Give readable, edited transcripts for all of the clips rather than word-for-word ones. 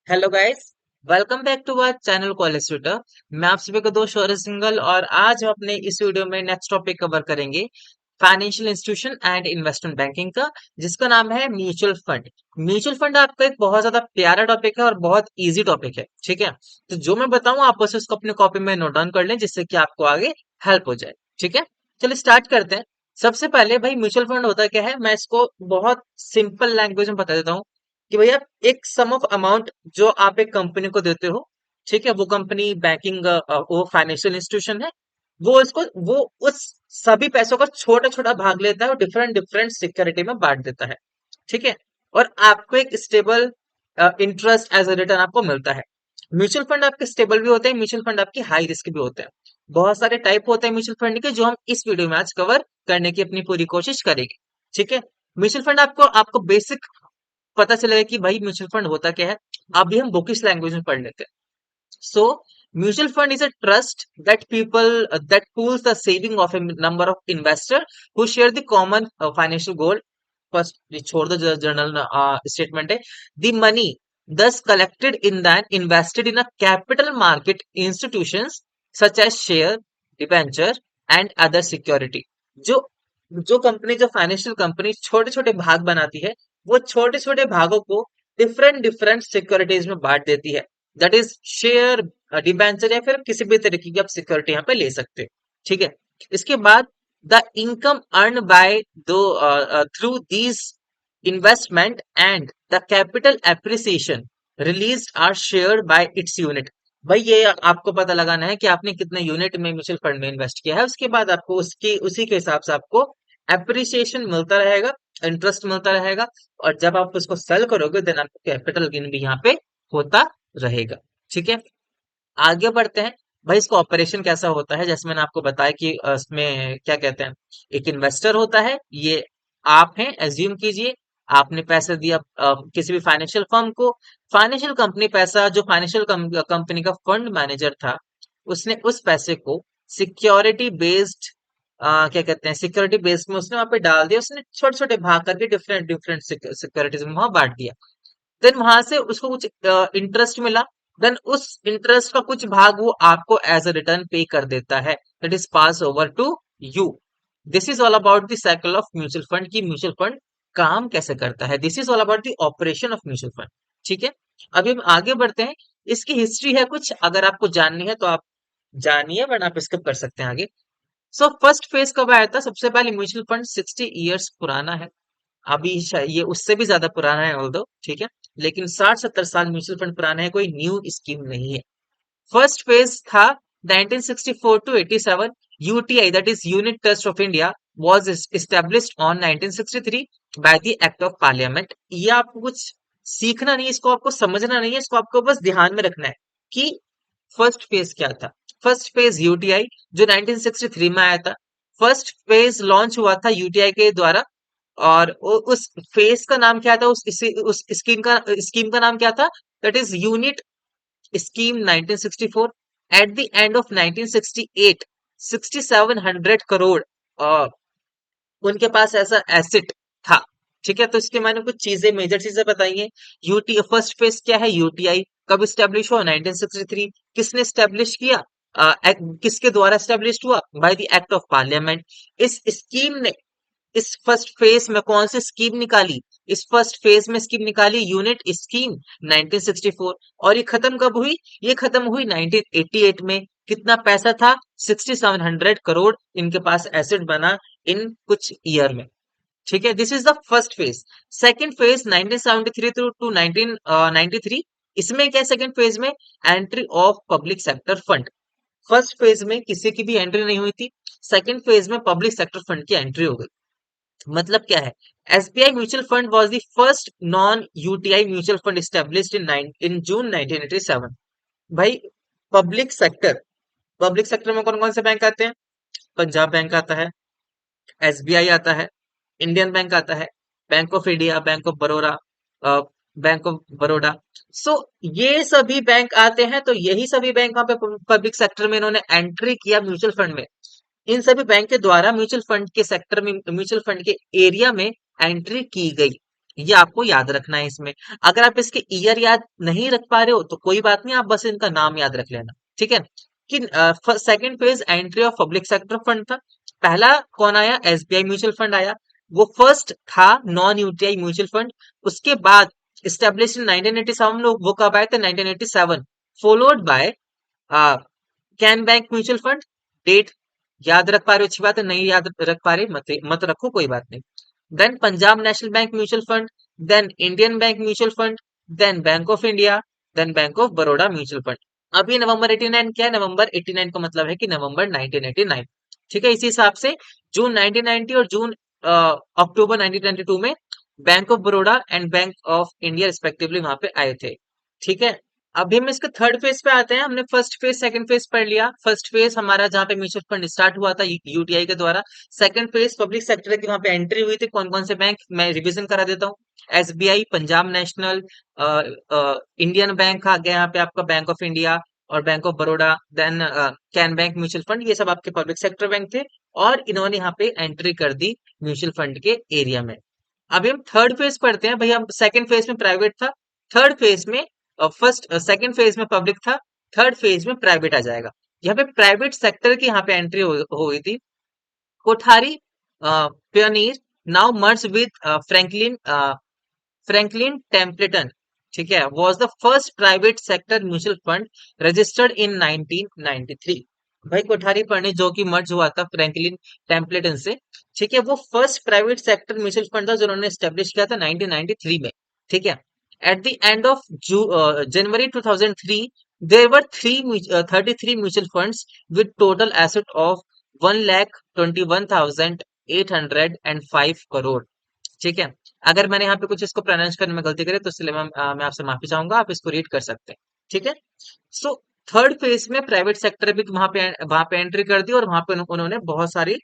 Hello guys. Welcome back to our channel college twitter. मैं आप सभी का दोस्त शौर्य सिंघल और आज हम अपने इस वीडियो में नेक्स्ट टॉपिक कवर करेंगे financial institution and investment banking का, जिसका नाम है म्यूचुअल फंड। म्यूचुअल फंड आपका एक बहुत ज्यादा प्यारा टॉपिक है और बहुत इजी टॉपिक है, ठीक है। तो जो मैं बताऊं आप बस उसको अपने कॉपी में नोट डाउन कर लें, जिससे कि आपको आगे हेल्प हो जाए, ठीक है। चलिए स्टार्ट करते हैं। सबसे पहले भाई म्यूचुअल फंड होता क्या है, मैं इसको बहुत सिंपल लैंग्वेज में बता देता हूँ कि भैया एक सम ऑफ अमाउंट जो आप एक कंपनी को देते हो, ठीक है। वो कंपनी बैंकिंग वो फाइनेंशियल इंस्टीट्यूशन है। वो उस सभी पैसों का छोटा छोटा भाग लेता है और डिफरेंट डिफरेंट सिक्योरिटी में बांट देता है, ठीक है। और आपको एक stable interest as a return आपको मिलता है। म्यूचुअल फंड आपके स्टेबल भी होते हैं, म्यूचुअल फंड आपके हाई रिस्क भी होते हैं। बहुत सारे टाइप होते हैं म्यूचुअल फंड के, जो हम इस वीडियो में आज कवर करने की अपनी पूरी कोशिश करेंगे, ठीक है। म्यूचुअल फंड आपको आपको बेसिक पता चलेगा कि भाई म्यूचुअल फंड होता क्या है। अभी हम बुकिश लैंग्वेज में पढ़ लेते हैं। So mutual fund is a trust that people that pools the saving of A number of investor who share the common financial goal. First ये छोड़ दो, जर्नल स्टेटमेंट है। The money thus collected in that invested in a capital market institutions such as share, debenture and other security। जो जो company जो financial company छोटे छोटे भाग बनाती है, वो छोटे छोटे भागों को डिफरेंट डिफरेंट सिक्योरिटीज में बांट देती है। दैट इज शेयर, डिबेंचर या फिर किसी भी तरीके की आप सिक्योरिटी यहाँ पे ले सकते हो, ठीक है। इसके बाद the income earn by do through these investment and the capital appreciation release are shared by its unit. भाई ये आपको पता लगाना है कि आपने कितने यूनिट में म्यूचुअल फंड में इन्वेस्ट किया है, उसके बाद आपको उसकी उसी के हिसाब से आपको एप्रिसिएशन मिलता रहेगा, इंटरेस्ट मिलता रहेगा। और जब आप उसको सेल करोगे देन आपको कैपिटल गेन भी यहाँ पे होता रहेगा, ठीक है। आगे बढ़ते हैं। भाई इसका ऑपरेशन कैसा होता है, जैसे मैंने आपको बताया कि इसमें क्या कहते हैं, एक इन्वेस्टर होता है, ये आप हैं। एज्यूम कीजिए आपने पैसे दिया किसी भी फाइनेंशियल फर्म को। फाइनेंशियल कंपनी पैसा जो फाइनेंशियल कंपनी का फंड मैनेजर था, उसने उस पैसे को सिक्योरिटी बेस्ड क्या कहते हैं, सिक्योरिटी बेस्ड में उसने वहां पे डाल दिया। उसने छोटे छोटे भाग करके डिफरेंट डिफरेंट सिक्योरिटीज में वहां बांट दिया। देन वहां से उसको कुछ इंटरेस्ट मिला। देन उस इंटरेस्ट का कुछ भाग वो आपको एज अ रिटर्न पे कर देता है। That is pass over to you. This is all about the cycle of mutual fund की म्यूचुअल फंड काम कैसे करता है। This is all about the operation of mutual fund, ठीक है। अभी हम आगे बढ़ते हैं। इसकी हिस्ट्री है कुछ, अगर आपको जाननी है तो आप जानिए, वरना आप स्किप कर सकते हैं आगे। सो फर्स्ट फेज कब आया था, सबसे पहले म्यूचुअल फंड 60 ईयर्स पुराना है। अभी ये उससे भी ज्यादा पुराना है ऑल्दो, ठीक है। लेकिन 60-70 साल म्यूचुअल फंड पुराना है, कोई न्यू स्कीम नहीं है। फर्स्ट फेज था 1964 to 87। UTI that is unit trust of India was established on 1963 by the act of parliament. ये आपको कुछ सीखना नहीं है, इसको आपको समझना नहीं है, इसको आपको बस ध्यान में रखना है कि फर्स्ट फेज क्या था। फर्स्ट फेज यूटीआई जो 1963 में आया था। फर्स्ट फेज लॉन्च हुआ था यूटीआई के द्वारा। और उस फेज का नाम क्या था, उस स्कीम का नाम क्या था, that is unit scheme 1964। Eight the end of 1968 6700 crore उनके पास ऐसा एसेट था, ठीक है। तो इसके मैंने कुछ चीजें, मेजर चीजें बताई हैं। यूटी फर्स्ट फेज क्या है, यूटीआई कब स्टेब्लिश हुआ, 1963। किसने स्टेब्लिश किया, किसके द्वारा स्टेब्लिश हुआ, bye the act of parliament. इस स्कीम ने इस फर्स्ट फेज में कौन सी स्कीम निकाली, इस फर्स्ट फेज में स्कीम निकाली यूनिट स्कीम 1964। और ये खत्म कब हुई, ये खत्म हुई 1988 में। कितना पैसा था, 6700 करोड़ इनके पास एसेट बना इन कुछ ईयर में, ठीक है। This is the first phase. Second phase 1973 to 1993। इसमें क्या, सेकंड फेज में entry of public sector fund. First phase में किसी की भी एंट्री नहीं हुई थी, सेकंड फेज में पब्लिक सेक्टर फंड की एंट्री हो गई। मतलब क्या है, SBI mutual fund was the first non UTI mutual fund established in June 1987। भाई पब्लिक सेक्टर पब्लिक सेक्टर में कौन कौन से बैंक आते हैं, पंजाब बैंक आता है, एसबीआई आता है, इंडियन बैंक आता है, Bank of India, Bank of Baroda, Bank of Baroda. So ये सभी बैंक आते हैं। तो यही सभी बैंक वहां पे पब्लिक सेक्टर में इन्होंने एंट्री किया म्यूचुअल फंड में। इन सभी बैंक के द्वारा म्यूचुअल फंड के सेक्टर में, म्यूचुअल फंड के एरिया में एंट्री की गई। ये आपको याद रखना है इसमें। अगर आप इसके ईयर याद नहीं रख पा रहे हो तो कोई बात नहीं, आप बस इनका नाम याद रख लेना, ठीक है। कि second phase entry of public sector fund था। पहला कौन आया? एसबीआई म्यूचुअल फंड आया। वो फर्स्ट था नॉन यूटीआई म्यूचुअल फंड। उसके बाद स्टेब्लिश इन 1987, लोग वो कब आए थे? 1987। Followed by can bank mutual fund. Date याद रख पा रहे हो, अच्छी बात है। नहीं याद रख पा रहे, मत रखो, कोई बात नहीं। Then Punjab national bank mutual fund, then Indian bank mutual fund, then bank of India, then bank of Baroda mutual fund. अभी नवंबर 89 क्या है? नवंबर 89 का मतलब है कि नवंबर 1989, ठीक है। इसी हिसाब से जून 1990 और जून अक्टूबर 1992 में bank of Baroda and bank of India respectively वहां पे आए थे, ठीक है। अभी हम इसके थर्ड फेज पे आते हैं। हमने फर्स्ट फेज सेकंड फेज पढ़ लिया। फर्स्ट फेज हमारा जहाँ पे म्यूचुअल फंड स्टार्ट हुआ था यूटीआई के द्वारा। सेकंड फेज पब्लिक सेक्टर की वहां पे एंट्री हुई थी। कौन कौन से बैंक, मैं रिवीजन करा देता हूँ। SBI, Punjab National, Indian Bank आ गया यहाँ पे आपका, बैंक ऑफ इंडिया और Bank of Baroda, then Can bank mutual fund. ये सब आपके पब्लिक सेक्टर बैंक थे और इन्होंने यहाँ पे एंट्री कर दी म्यूचुअल फंड के एरिया में। अभी हम थर्ड फेज पढ़ते हैं भैया। सेकंड फेज में प्राइवेट था, थर्ड फेज में फर्स्ट सेकंड फेज में पब्लिक था, थर्ड फेज में प्राइवेट आ जाएगा। यहाँ पे प्राइवेट सेक्टर की यहाँ पे एंट्री हो गई थी। Kothari pioneer now merge with Franklin Templeton, ठीक है, was the first private sector mutual fund registered in 1993। भाई कोठारी परिणय जो कि मर्ज हुआ था फ्रैंकलिन टेम्पलेटन से, ठीक है, वो first private sector mutual fund था जो उन्होंने एस्टेब्लिश किया था 1993 में, ठीक है। At the end of January 2003 there were 33 mutual funds with total asset of 1,21,805 crore, ठीक है। अगर मैंने यहाँ पे कुछ इसको प्रोनाउंस करने में गलती करी तो इसलिए मैं आपसे माफी चाहूंगा, आप इसको रीड कर सकते हैं, ठीक है। सो थर्ड फेज में प्राइवेट सेक्टर भी वहां पे एंट्री कर दी और वहां पे उन्होंने बहुत सारी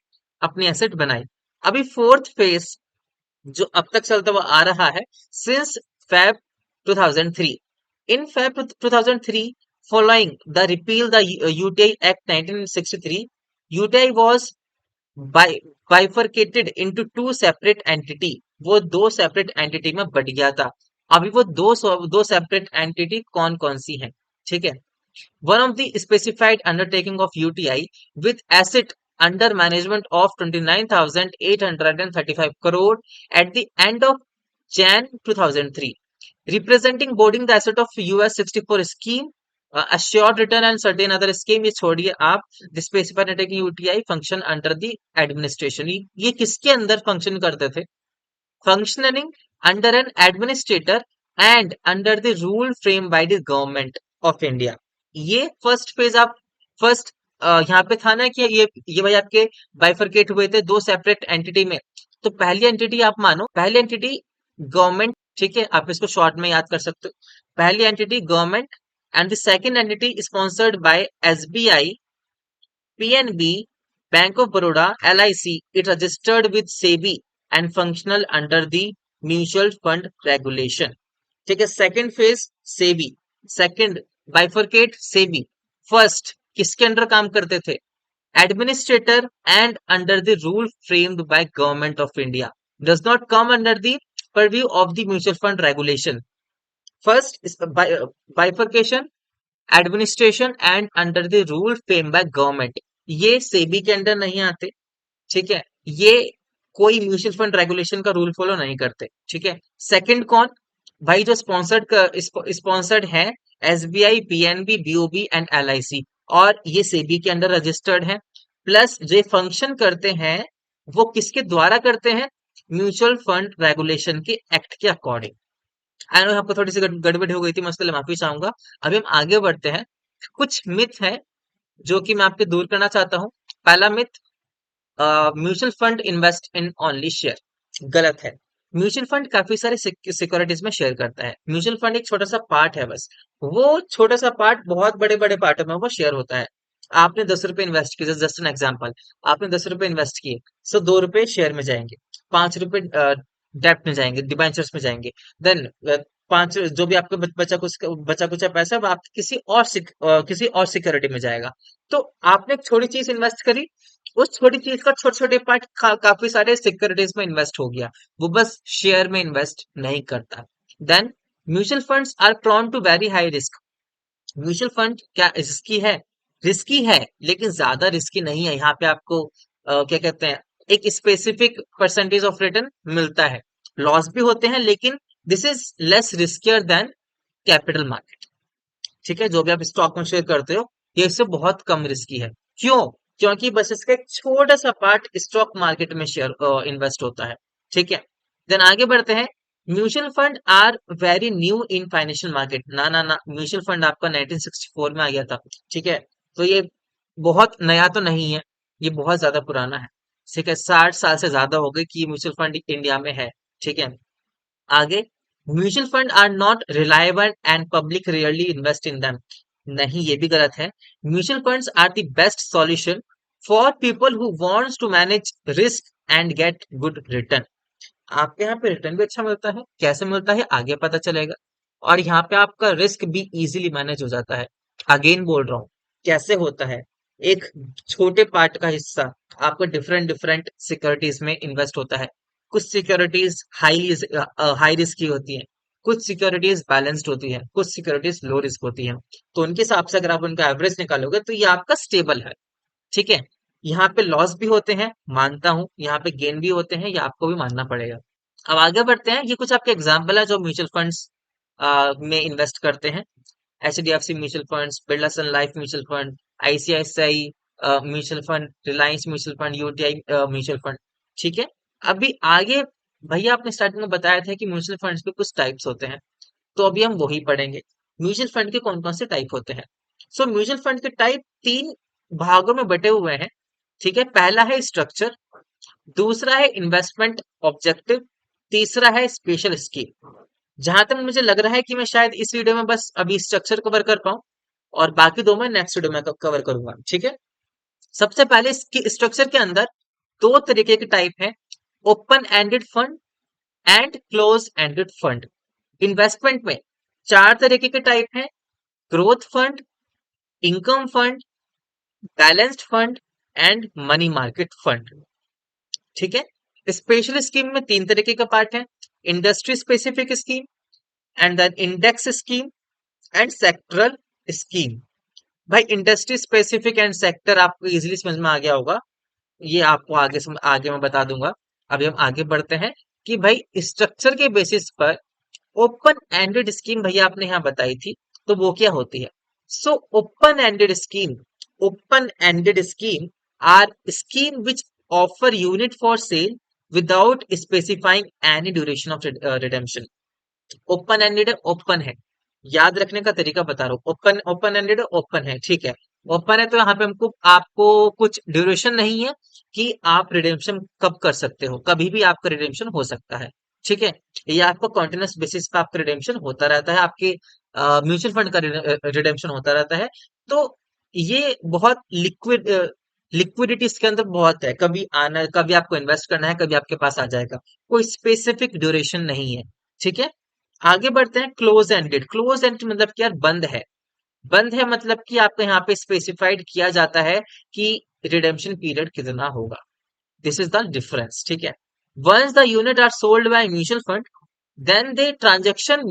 अपनी एसेट बनाई। अभी फोर्थ फेज जो अब तक चलता हुआ आ रहा है since Feb 2003। In Feb 2003, following the repeal the UTI Act 1963, UTI was bi bifurcated into two separate entity. वो दो सेपरेट एंटिटी में बट गया था। अभी वो दो सेपरेट एंटिटी कौन कौन सी हैं, ठीक है। One of the specified undertaking of UTI with asset under management of 29,835 crore eight the end of Jan 2003, representing boarding the asset of US 64 scheme, assured return and certain other scheme। ये छोड़िए आप, the specified undertaking UTI function under the administration। ये किसके अंदर function करते थे? Functioning under an administrator and under the rule framed by the government of India। ये first phase आप फर्स्ट यहाँ पे था ना कि ये भाई आपके बाइफरकेट हुए थे दो सेपरेट एंटिटी में। तो पहली एंटिटी आप मानो, पहली एंटिटी गवर्नमेंट, ठीक है, आप इसको शॉर्ट में याद कर सकते हो। पहली entity government and the second entity sponsored by SBI, PNB, bank of Baroda, LIC. It registered with SEBI and functional under the mutual fund regulation, ठीक है। Second phase SEBI, second bifurcate SEBI. First किसके अंडर काम करते थे? Administrator and under the rule framed by government of India, does not come under the purview of the mutual fund regulation। First is bifurcation, administration and under the rule framed by government। ये सेबी के under नहीं आते, ठीक है। ये कोई mutual fund regulation का rule follow नहीं करते, ठीक है। सेकंड कौन? भाई जो स्पॉन्सर्ड है SBI, PNB, BOB and LIC, और ये सेबी के अंडर रजिस्टर्ड है। प्लस जो फंक्शन करते हैं वो किसके द्वारा करते हैं? म्यूचुअल फंड रेगुलेशन के एक्ट के अकॉर्डिंग। आई नो यहाँ पर थोड़ी सी गड़बड़ी हो गई थी, मैं उसके लिए माफी चाहूंगा। अभी हम आगे बढ़ते हैं। कुछ मिथ है जो कि मैं आपके दूर करना चाहता हूँ। पहला myth, mutual fund invest in only share, गलत है। म्यूचुअल फंड काफी सारे सिक्योरिटीज में शेयर करता है। म्यूचुअल फंड एक छोटा सा पार्ट है बस। वो छोटा सा पार्ट बहुत बड़े बड़े पार्टों में वो शेयर होता है। आपने 10 रुपए इन्वेस्ट किए, जस्ट एन एग्जाम्पल, आपने 10 रुपए इन्वेस्ट किए, सो 2 रुपए शेयर में जाएंगे, 5 रुपए डेप्ट में जाएंगे, डिबेंचर्स में जाएंगे। देन पांच जो भी आपका बचा कुछ पैसा वो आप किसी और सिक्योरिटी में जाएगा। तो आपने एक छोटी चीज इन्वेस्ट करी, उस छोटी चीज का छोटे छोटे पार्ट काफी सारे सिक्योरिटीज में इन्वेस्ट हो गया, वो बस शेयर में इन्वेस्ट नहीं करता। Then mutual funds are prone to very high risk. Mutual fund क्या रिस्की है? रिस्की है, लेकिन ज्यादा रिस्की नहीं है। यहाँ पे आपको क्या कहते हैं, एक स्पेसिफिक परसेंटेज ऑफ रिटर्न मिलता है। लॉस भी होते हैं, लेकिन this is less riskier than capital market. ठीक है, जो भी आप स्टॉक में शेयर करते हो, ये इससे बहुत कम रिस्की है। क्यों? क्योंकि बस इसका एक छोटा सा पार्ट स्टॉक मार्केट में शेयर इन्वेस्ट होता है। ठीक है, देन आगे बढ़ते हैं। Mutual fund are very new in financial market. ना ना ना, म्यूचुअल फंड आपका 1964 में आ गया था। ठीक है, तो ये बहुत नया तो नहीं है, ये बहुत ज्यादा पुराना है। ठीक है, 60 साल से ज्यादा हो गए कि ये म्यूचुअल फंड इंडिया में है। ठीक है, आगे, mutual fund are not reliable and public rarely invest in them. नहीं, ये भी गलत है। Mutual funds are the best solution for people who wants to manage risk and get good return. आपके यहाँ पे रिटर्न भी अच्छा मिलता है, कैसे मिलता है आगे पता चलेगा। और यहाँ पे आपका रिस्क भी इजीली मैनेज हो जाता है। अगेन बोल रहा हूँ, कैसे होता है। एक छोटे पार्ट का हिस्सा आपको डिफरेंट डिफरेंट सिक्योरिटीज में इन्वेस्ट होता है। कुछ सिक्योरिटीज हाई रिस्क की होती हैं, कुछ सिक्योरिटीज बैलेंस्ड होती है, कुछ सिक्योरिटीज लो रिस्क होती हैं। तो उनके हिसाब से अगर आप उनका एवरेज निकालोगे तो ये आपका स्टेबल है। ठीक है, यहाँ पे लॉस भी होते हैं, मानता हूँ, यहाँ पे गेन भी होते हैं, ये आपको भी मानना पड़ेगा। अब आगे बढ़ते हैं। ये कुछ आपके एग्जाम्पल है जो म्यूचुअल फंड्स में इन्वेस्ट करते हैं। HDFC mutual funds, Birla Sun Life mutual fund, ICICI mutual fund, Reliance mutual fund, UTI mutual fund. ठीक है, अभी आगे भैया आपने स्टार्टिंग में बताया था कि म्यूचुअल फंड्स के कुछ टाइप्स होते हैं, तो अभी हम वही पढ़ेंगे। म्यूचुअल फंड के कौन कौन से टाइप होते हैं। सो म्यूचुअल फंड के टाइप तीन भागों में बटे हुए हैं। ठीक है, पहला है स्ट्रक्चर, दूसरा है इन्वेस्टमेंट ऑब्जेक्टिव, तीसरा है स्पेशल स्कीम। जहां तक मुझे लग रहा है कि मैं शायद इस वीडियो में बस अभी स्ट्रक्चर कवर कर पाऊं, और बाकी दो मैं नेक्स्ट वीडियो में कवर करूंगा। ठीक है, सबसे पहले इसकी स्ट्रक्चर के अंदर दो तरीके के टाइप हैं, open ended fund and close ended fund. Investment में चार तरीके के टाइप हैं, growth fund, income fund, balanced fund and money market fund. ठीक है, स्पेशल स्कीम में तीन तरीके का पार्ट है, industry specific scheme and then index scheme and sectoral scheme. भाई इंडस्ट्री स्पेसिफिक एंड सेक्टर आपको इजीली समझ में आ गया होगा, ये आपको आगे मैं बता दूंगा। अभी हम आगे बढ़ते हैं कि भाई स्ट्रक्चर के बेसिस पर ओपन एंडेड स्कीम भैया आपने यहाँ बताई थी, तो वो क्या होती है। So open ended scheme are scheme which offer unit for sale without specifying any duration of redemption. Open ended है, ओपन है, याद रखने का तरीका बता रहा हूँ। ओपन ओपन एंडेड है, ओपन है। ठीक है, ओपन है तो यहाँ पे हमको आपको कुछ ड्यूरेशन नहीं है कि आप रिडेम्पशन कब कर सकते हो, कभी भी आपका रिडेम्पशन हो सकता है। ठीक है, ये आपको कॉन्टिन्यूस बेसिस पे आपका रिडेम्पशन होता रहता है, आपके म्यूचुअल फंड का रिडेम्पशन होता रहता है। तो ये बहुत लिक्विडिटी इसके अंदर बहुत है, कभी आना, कभी आपको इन्वेस्ट करना है, कभी आपके पास आ जाएगा, कोई स्पेसिफिक ड्यूरेशन नहीं है। ठीक है, आगे बढ़ते हैं। क्लोज एंडेड, क्लोज एंडेड मतलब कि यार बंद है। बंद है मतलब कि आपको यहाँ पे स्पेसिफाइड किया जाता है कि रिडेम्पशन पीरियड कितना होगा। This is the difference. ठीक है, once the unit are sold by mutual fund, then the transaction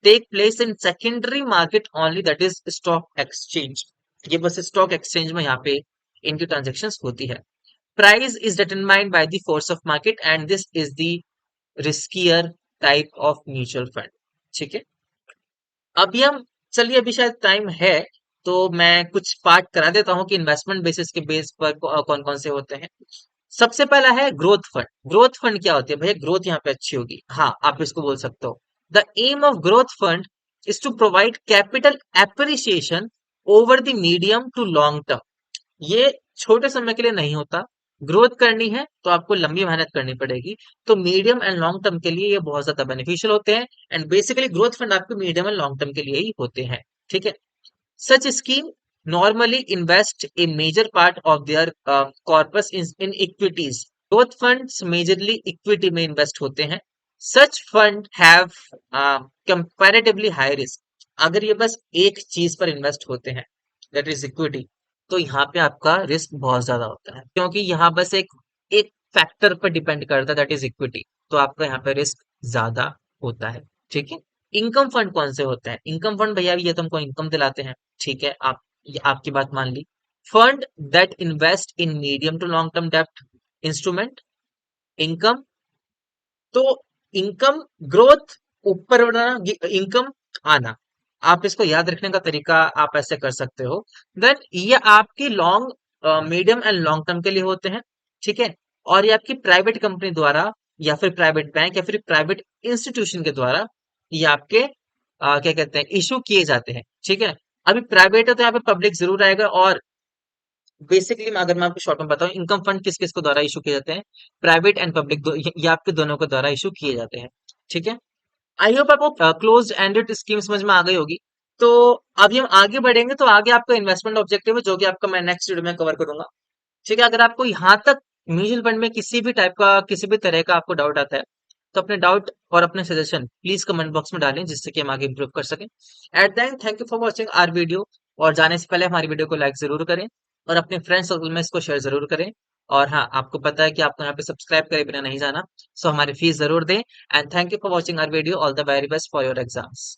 take place in secondary market only, that is stock exchange। ये बस स्टॉक एक्सचेंज में यहाँ पे इनकी ट्रांजेक्शन्स होती है। Price is determined by the force of market and this is the riskier type of mutual fund. ठीक है, अभी हम, चलिए अभी शायद टाइम है, तो मैं कुछ पार्ट करा देता हूँ कि इन्वेस्टमेंट बेसिस के बेस पर कौन कौन से होते हैं। सबसे पहला है ग्रोथ फंड। ग्रोथ फंड क्या होती है भैया, ग्रोथ यहाँ पे अच्छी होगी, हाँ आप इसको बोल सकते हो। The aim of growth fund is to provide capital appreciation over the medium to long term. ये छोटे समय के लिए नहीं होता, ग्रोथ करनी है तो आपको लंबी मेहनत करनी पड़ेगी। तो मीडियम एंड लॉन्ग टर्म के लिए ये बहुत ज्यादा बेनिफिशियल होते हैं, एंड बेसिकली ग्रोथ फंड आपके मीडियम एंड लॉन्ग टर्म के लिए ही होते हैं। ठीक है, सच scheme normally invest a major part of their corpus in equities। Growth funds majorly equity में इन्वेस्ट होते हैं। Such fund have comparatively high risk. अगर ये बस एक चीज पर इन्वेस्ट होते हैं, दैट इज इक्विटी, तो यहाँ पे आपका रिस्क बहुत ज्यादा होता है, क्योंकि यहाँ बस एक एक फैक्टर पर डिपेंड करता है, दैट इज इक्विटी। तो आपका यहाँ पे रिस्क ज्यादा होता है। ठीक है। इनकम फंड कौन से होते हैं? इनकम फंड भैया ये तुमको इनकम दिलाते हैं। ठीक है, आप ये आपकी बात मान ली। Fund that invest in medium to long term डेप्ट इंस्ट्रूमेंट। इनकम, तो इनकम ग्रोथ, ऊपर बढ़ना, इनकम आना। आप इसको याद रखने का तरीका आप ऐसे कर सकते हो। देन ये आपकी long, medium and long term के लिए होते हैं। ठीक है। और ये आपकी प्राइवेट कंपनी द्वारा या फिर प्राइवेट बैंक या फिर प्राइवेट इंस्टीट्यूशन के द्वारा ये आपके क्या कहते हैं, इशू किए जाते हैं। ठीक है। अभी प्राइवेट है तो यहाँ पे पब्लिक जरूर आएगा। और बेसिकली अगर मैं आपको शॉर्ट में बताऊं, इनकम फंड किस किस को द्वारा इशू किए जाते हैं? प्राइवेट एंड पब्लिक, ये आपके दोनों के द्वारा इशू किए जाते हैं। ठीक है। आई होप आपको क्लोज्ड एंडेड स्कीम समझ में आ गई होगी। तो अभी हम आगे बढ़ेंगे, तो आगे आपका इन्वेस्टमेंट ऑब्जेक्टिव है जो कि आपका मैं नेक्स्ट वीडियो में कवर करूंगा। ठीक है। अगर आपको यहाँ तक म्यूचुअल फंड में किसी भी टाइप का, किसी भी तरह का आपको डाउट आता है, तो अपने डाउट और अपने सजेशन प्लीज कमेंट बॉक्स में डालें, जिससे कि हम आगे इम्प्रूव कर सकें। At the end, thank you for watching our video. और जाने से पहले हमारी वीडियो को लाइक जरूर करें और अपने फ्रेंड सर्कल में इसको शेयर जरूर करें। और हाँ, आपको पता है कि आपको यहाँ पे सब्सक्राइब करे बिना नहीं जाना, सो हमारी फीस जरूर दें। And thank you for watching our video. All the very best for your exams.